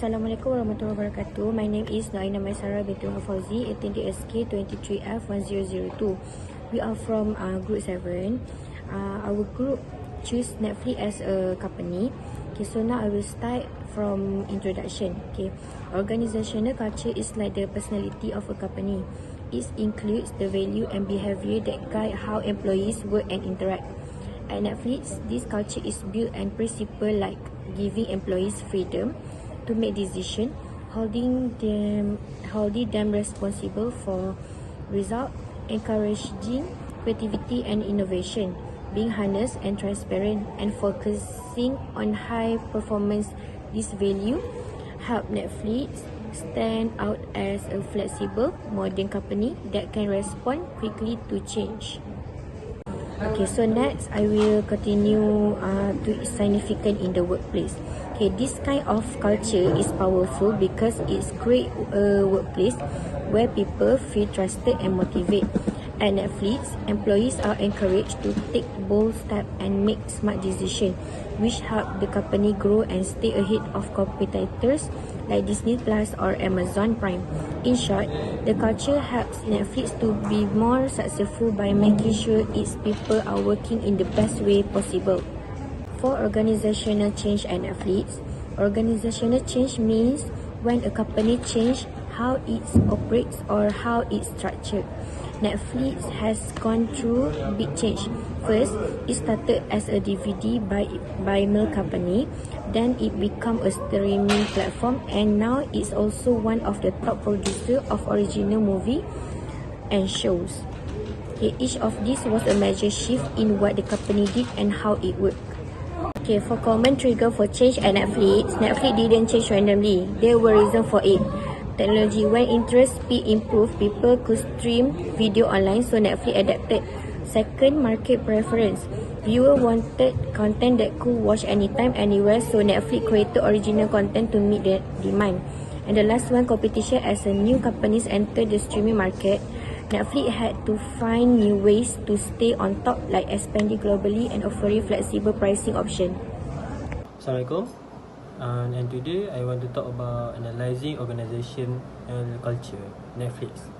Assalamualaikum warahmatullahi wabarakatuh. My name is Naina Maisara binti Fauzi, 18 DSK 23F1002. We are from group 7. Our group choose Netflix as a company. Okay, so now I will start from introduction. Okay, organizational culture is like the personality of a company. It includes the value and behavior that guide how employees work and interact. At Netflix, this culture is built on principles like giving employees freedom to make decisions, holding them responsible for results, encouraging creativity and innovation, being honest and transparent, and focusing on high performance. This value help Netflix stand out as a flexible, modern company that can respond quickly to change. Okay, so next I will continue to significant in the workplace. Okay, this kind of culture is powerful because it's great workplace where people feel trusted and motivated. At Netflix, employees are encouraged to take bold steps and make smart decisions, which help the company grow and stay ahead of competitors like Disney Plus or Amazon Prime. In short, the culture helps Netflix to be more successful by making sure its people are working in the best way possible. For organizational change at Netflix, organizational change means when a company changes how it operates or how it's structured. Netflix has gone through big change. First, it started as a DVD by mail company, then it became a streaming platform, and now it's also one of the top producers of original movie and shows. Okay, each of these was a major shift in what the company did and how it worked. Okay, for common trigger for change at Netflix didn't change randomly. There were reasons for it. Technology, when interest speed improved, people could stream video online, so Netflix adapted. Second, market preference. Viewer wanted content that could watch anytime, anywhere, so Netflix created original content to meet the demand. And the last one, competition. As a new companies entered the streaming market, Netflix had to find new ways to stay on top, like expanding globally and offering flexible pricing option. Assalamualaikum. And today I want to talk about analyzing organization and culture. Netflix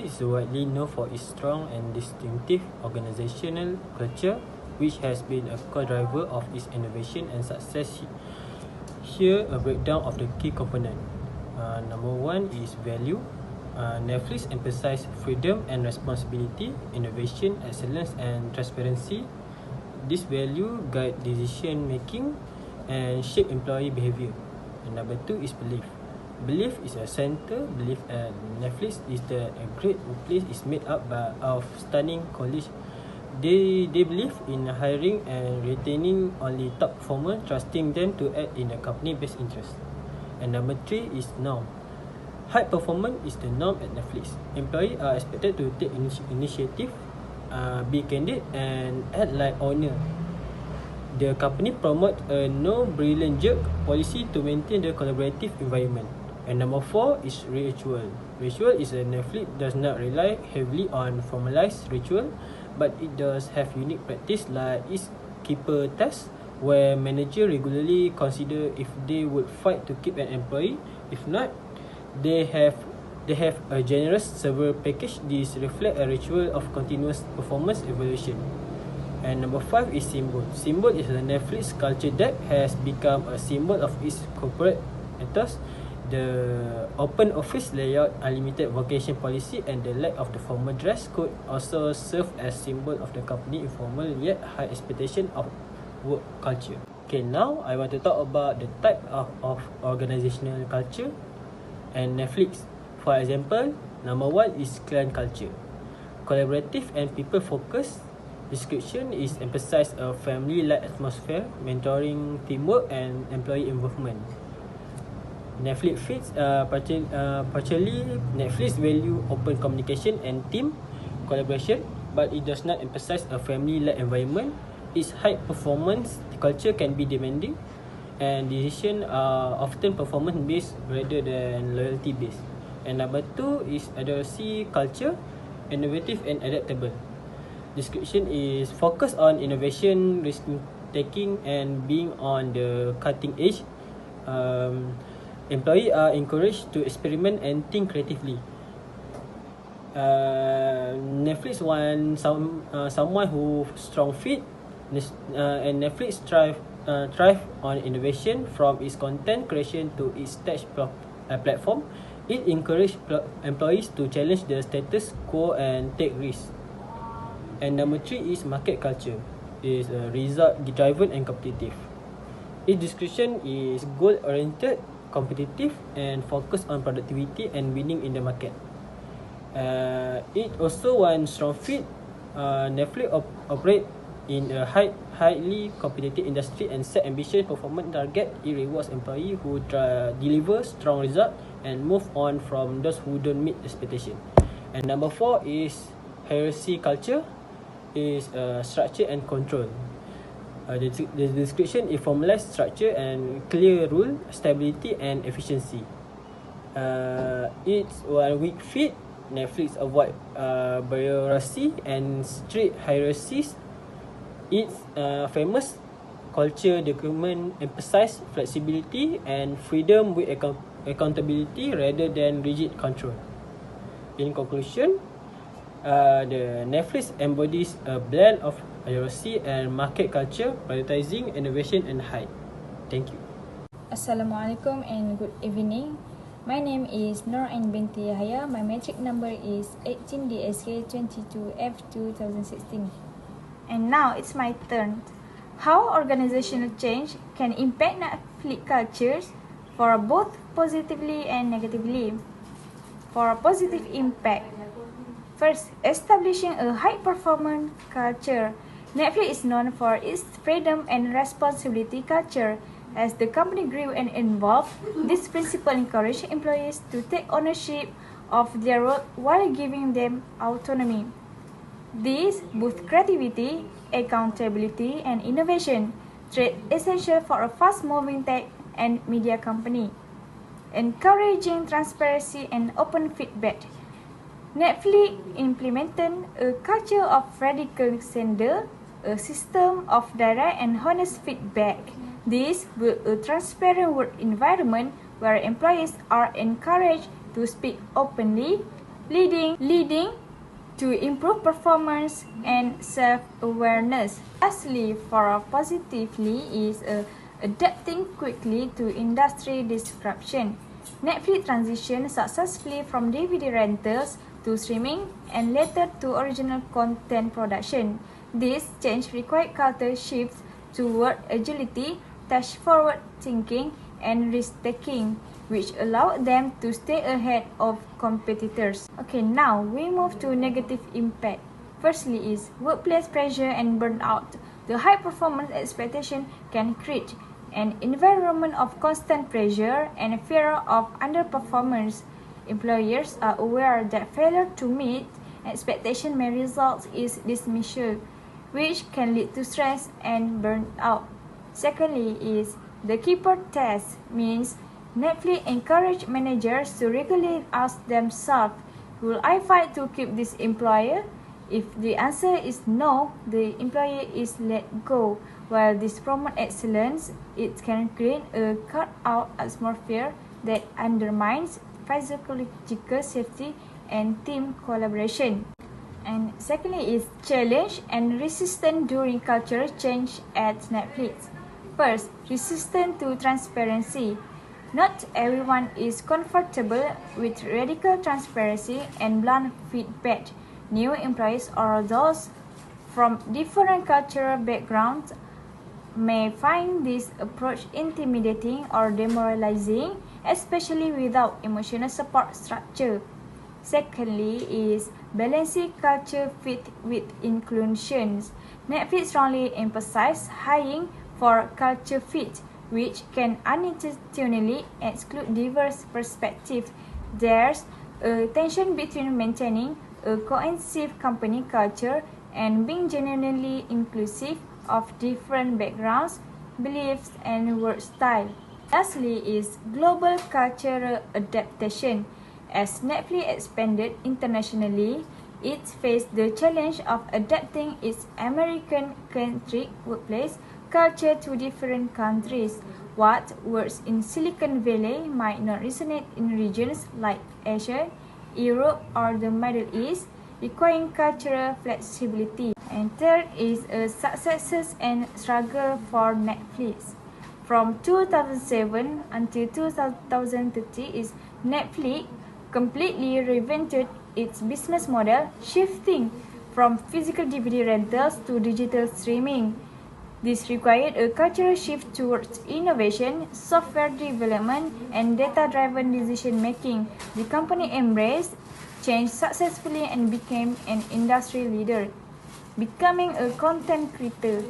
is widely known for its strong and distinctive organizational culture, which has been a core driver of its innovation and success. Here a breakdown of the key component. Number one is value. Netflix emphasizes freedom and responsibility, innovation, excellence and transparency. This value guide decision making and shape employee behavior. And number two is belief. Belief is a center. Belief at Netflix is that a great workplace is made up of stunning colleagues. They believe in hiring and retaining only top performers, trusting them to act in the company best interest. And number three is norm. High performance is the norm at Netflix. Employees are expected to take initiative, be candid and act like owner. The company promotes a no brilliant jerk policy to maintain the collaborative environment. And number four is ritual. Ritual is a Netflix does not rely heavily on formalized ritual, but it does have unique practice like its keeper test, where manager regularly consider if they would fight to keep an employee. If not, they have a generous server package. This reflect a ritual of continuous performance evaluation. And number five is symbol. Symbol is a Netflix culture that has become a symbol of its corporate ethos. The open office layout, unlimited vacation policy, and the lack of the formal dress code also serve as symbol of the company informal yet high expectation of work culture. Okay, now I want to talk about the type of organizational culture and Netflix. For example, number one is client culture. Collaborative and people focused. Description is emphasize a family-like atmosphere, mentoring, teamwork, and employee involvement. Netflix fits partially. Netflix value open communication and team collaboration, but it does not emphasize a family-like environment. Its high performance culture can be demanding, and decisions are often performance-based rather than loyalty-based. And number two is advocacy culture, innovative and adaptable. Description is focused on innovation, risk taking, and being on the cutting edge. Employees are encouraged to experiment and think creatively. Netflix wants someone who strong fit, and Netflix thrive on innovation from its content creation to its tech platform. It encourages employees to challenge the status quo and take risks. And number 3 is market culture. Is result driven and competitive. Its description is goal oriented, competitive, and focused on productivity and winning in the market. It also wants strong fit. Netflix operate in a highly competitive industry and set ambitious performance target. It rewards employees who deliver strong result and move on from those who don't meet expectation. And number 4 is hierarchy culture. Is structure and control. The description is formalized structure and clear rule, stability and efficiency. It's one weak fit. Netflix avoid bureaucracy and strict hierarchies. Its famous culture document emphasize flexibility and freedom with accountability rather than rigid control. In conclusion, the Netflix embodies a blend of hierarchy and market culture, prioritizing innovation and height. Thank you. Assalamualaikum and good evening. My name is Nur and Binti Yahya. My metric number is 18DSK22F2016. And now it's my turn. How organizational change can impact Netflix cultures for both positively and negatively. For a positive impact, first, establishing a high-performance culture. Netflix is known for its freedom and responsibility culture. As the company grew and evolved, this principle encouraged employees to take ownership of their work while giving them autonomy. This boosts creativity, accountability, and innovation, traits essential for a fast-moving tech and media company. Encouraging transparency and open feedback. Netflix implemented a culture of radical candor, a system of direct and honest feedback. This built a transparent work environment where employees are encouraged to speak openly, leading to improved performance and self-awareness. Lastly, for positively is adapting quickly to industry disruption. Netflix transitioned successfully from DVD rentals to streaming and later to original content production. This change required culture shifts toward agility, touch-forward thinking, and risk-taking, which allowed them to stay ahead of competitors. Okay, now we move to negative impact. Firstly is workplace pressure and burnout. The high performance expectation can create an environment of constant pressure and fear of underperformance. Employers are aware that failure to meet expectation may result in dismissal, which can lead to stress and burnout. Secondly is the keeper test, means Netflix encourage managers to regularly ask themselves, will I fight to keep this employer? If the answer is no, the employee is let go. While this promotes excellence, it can create a cut-out atmosphere that undermines physiological safety and team collaboration. And secondly is challenge and resistance during cultural change at Netflix. First, resistance to transparency. Not everyone is comfortable with radical transparency and blunt feedback. New employees or those from different cultural backgrounds may find this approach intimidating or demoralizing, especially without emotional support structure. Secondly is balancing culture fit with inclusions. Netflix strongly emphasizes hiring for culture fit, which can unintentionally exclude diverse perspectives. There's a tension between maintaining a cohesive company culture and being genuinely inclusive of different backgrounds, beliefs, and work style. Lastly is global cultural adaptation. As Netflix expanded internationally, it faced the challenge of adapting its American-centric workplace culture to different countries. What works in Silicon Valley might not resonate in regions like Asia, Europe, or the Middle East, requiring cultural flexibility. And third is a successes and struggle for Netflix. From 2007 until 2030 is Netflix completely reinvented its business model, shifting from physical DVD rentals to digital streaming. This required a cultural shift towards innovation, software development, and data-driven decision-making. The company embraced change successfully and became an industry leader, becoming a content creator.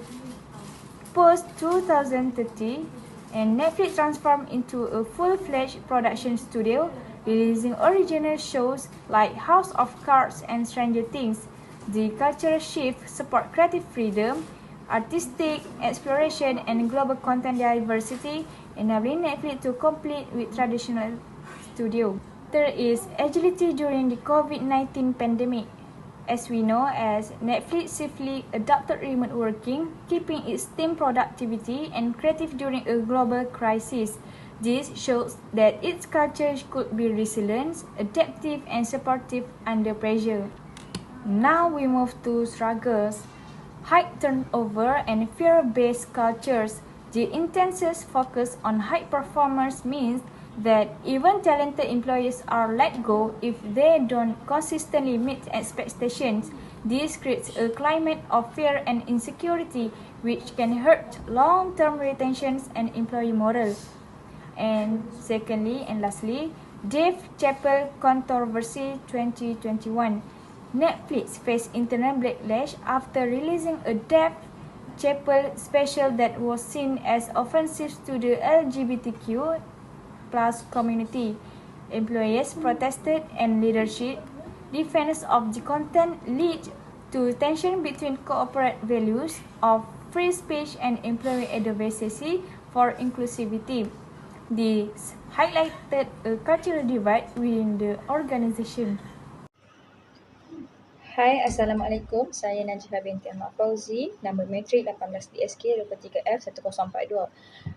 Post-2030, and Netflix transformed into a full-fledged production studio, releasing original shows like House of Cards and Stranger Things. The cultural shift supports creative freedom, artistic exploration, and global content diversity, enabling Netflix to compete with traditional studio. There is agility during the COVID-19 pandemic. As we know, as Netflix swiftly adopted remote working, keeping its team productivity and creative during a global crisis. This shows that its culture could be resilient, adaptive, and supportive under pressure. Now we move to struggles. High turnover and fear-based cultures. The intense focus on high performers means that even talented employees are let go if they don't consistently meet expectations. This creates a climate of fear and insecurity which can hurt long-term retention and employee morale. And secondly and lastly, Dave Chappelle controversy 2021. Netflix faced internal backlash after releasing a Dave Chappelle special that was seen as offensive to the LGBTQ plus community. Employees protested and leadership defense of the content led to tension between corporate values of free speech and employee advocacy for inclusivity. This highlighted a cultural divide within the organization. Hai, Assalamualaikum. Saya Najibah binti Ahmad Fauzi, nombor matrik 18DSK 23F1042.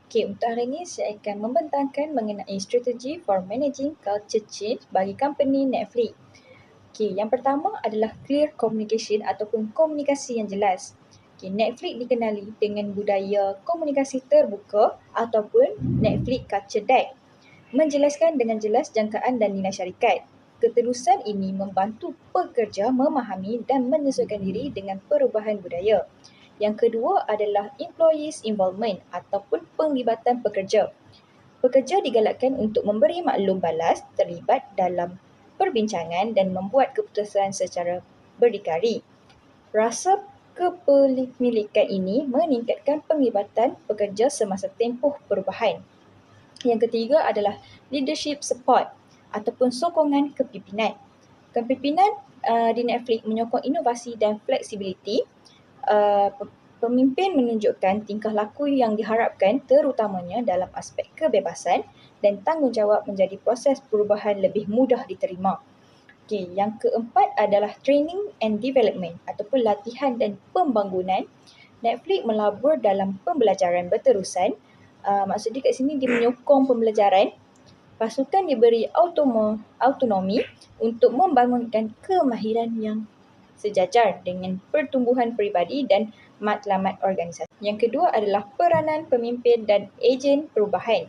Okey, untuk hari ini saya akan membentangkan mengenai strategi for managing culture change bagi company Netflix. Okey, yang pertama adalah clear communication ataupun komunikasi yang jelas. Okey, Netflix dikenali dengan budaya komunikasi terbuka ataupun Netflix Culture Deck. Menjelaskan dengan jelas jangkaan dan nilai syarikat. Keterusan ini membantu pekerja memahami dan menyesuaikan diri dengan perubahan budaya. Yang kedua adalah employees involvement ataupun penglibatan pekerja. Pekerja digalakkan untuk memberi maklum balas, terlibat dalam perbincangan dan membuat keputusan secara berdikari. Rasa kepemilikan ini meningkatkan penglibatan pekerja semasa tempoh perubahan. Yang ketiga adalah leadership support ataupun sokongan kepimpinan. Kepimpinan di Netflix menyokong inovasi dan fleksibiliti. Pemimpin menunjukkan tingkah laku yang diharapkan terutamanya dalam aspek kebebasan dan tanggungjawab menjadi proses perubahan lebih mudah diterima. Okey, yang keempat adalah training and development ataupun latihan dan pembangunan. Netflix melabur dalam pembelajaran berterusan. Maksudnya kat sini dia menyokong pembelajaran. Pasukan diberi autonomi untuk membangunkan kemahiran yang sejajar dengan pertumbuhan peribadi dan matlamat organisasi. Yang kedua adalah peranan pemimpin dan ejen perubahan.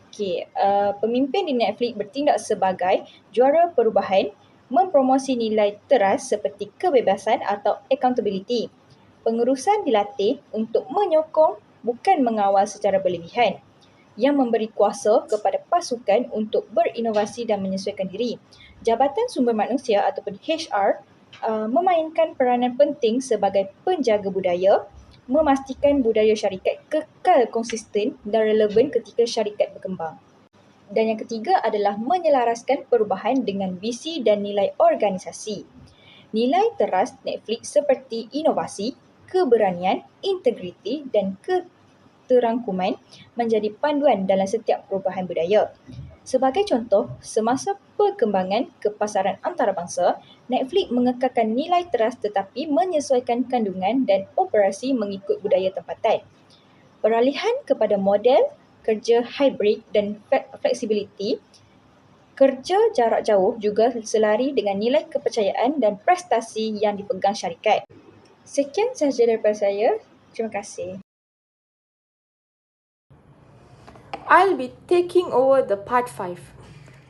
Okey, pemimpin di Netflix bertindak sebagai juara perubahan, mempromosi nilai teras seperti kebebasan atau accountability. Pengurusan dilatih untuk menyokong bukan mengawal secara berlebihan, yang memberi kuasa kepada pasukan untuk berinovasi dan menyesuaikan diri. Jabatan Sumber Manusia ataupun HR memainkan peranan penting sebagai penjaga budaya, memastikan budaya syarikat kekal konsisten dan relevan ketika syarikat berkembang. Dan yang ketiga adalah menyelaraskan perubahan dengan visi dan nilai organisasi. Nilai teras Netflix seperti inovasi, keberanian, integriti dan keterangkuman menjadi panduan dalam setiap perubahan budaya. Sebagai contoh, semasa perkembangan kepasaran antarabangsa, Netflix mengekalkan nilai teras tetapi menyesuaikan kandungan dan operasi mengikut budaya tempatan. Peralihan kepada model kerja hybrid dan flexibility, kerja jarak jauh juga selari dengan nilai kepercayaan dan prestasi yang dipegang syarikat. Sekian sahaja daripada saya. Terima kasih. I'll be taking over the part 5.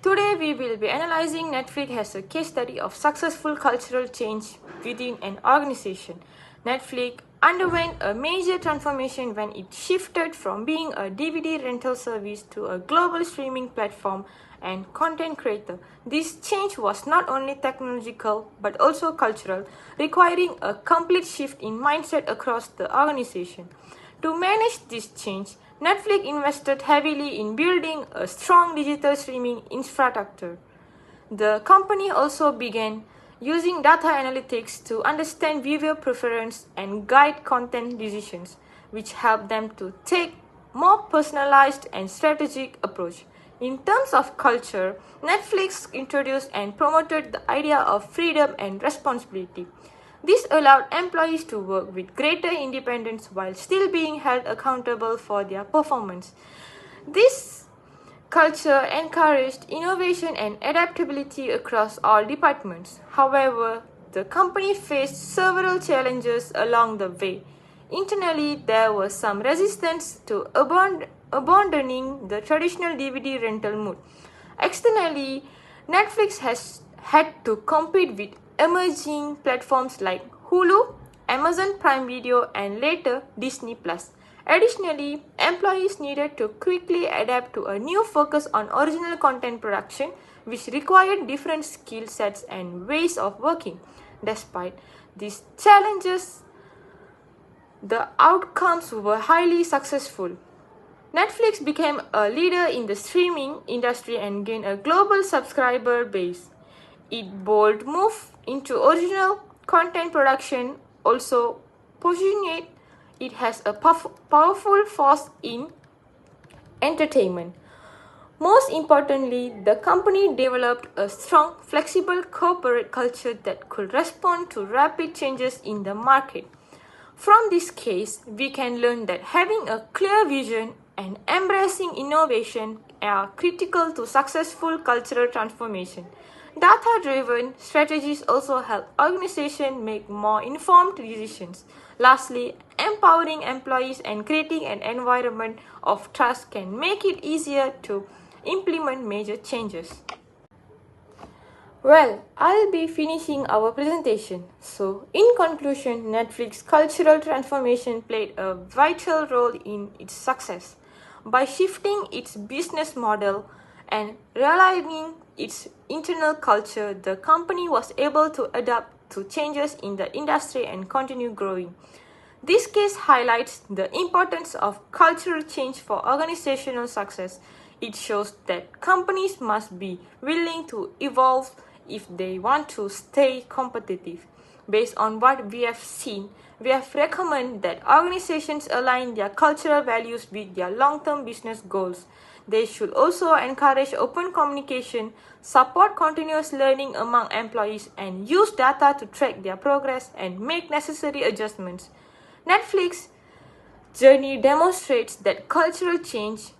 Today we will be analyzing Netflix as a case study of successful cultural change within an organization. Netflix underwent a major transformation when it shifted from being a DVD rental service to a global streaming platform and content creator. This change was not only technological but also cultural, requiring a complete shift in mindset across the organization. To manage this change, Netflix invested heavily in building a strong digital streaming infrastructure. The company also began using data analytics to understand viewer preference and guide content decisions, which helped them to take more personalized and strategic approach. In terms of culture, Netflix introduced and promoted the idea of freedom and responsibility. This allowed employees to work with greater independence while still being held accountable for their performance. This culture encouraged innovation and adaptability across all departments. However, the company faced several challenges along the way. Internally, there was some resistance to abandoning the traditional DVD rental mode. Externally, Netflix has had to compete with emerging platforms like Hulu, Amazon Prime Video, and later Disney+. Additionally, employees needed to quickly adapt to a new focus on original content production, which required different skill sets and ways of working. Despite these challenges, the outcomes were highly successful. Netflix became a leader in the streaming industry and gained a global subscriber base. Its bold move into original content production also positioned it as a powerful force in entertainment. Most importantly, the company developed a strong, flexible corporate culture that could respond to rapid changes in the market. From this case, we can learn that having a clear vision and embracing innovation are critical to successful cultural transformation. Data-driven strategies also help organizations make more informed decisions. Lastly, empowering employees and creating an environment of trust can make it easier to implement major changes. Well, I'll be finishing our presentation. So, in conclusion, Netflix cultural transformation played a vital role in its success. By shifting its business model and realigning its internal culture, the company was able to adapt to changes in the industry and continue growing. This case highlights the importance of cultural change for organizational success. It shows that companies must be willing to evolve if they want to stay competitive. Based on what we have seen, we have recommended that organizations align their cultural values with their long-term business goals. They should also encourage open communication, support continuous learning among employees, and use data to track their progress and make necessary adjustments. Netflix's journey demonstrates that cultural change,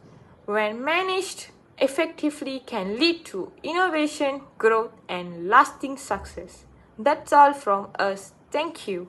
when managed effectively, can lead to innovation, growth, and lasting success. That's all from us. Thank you.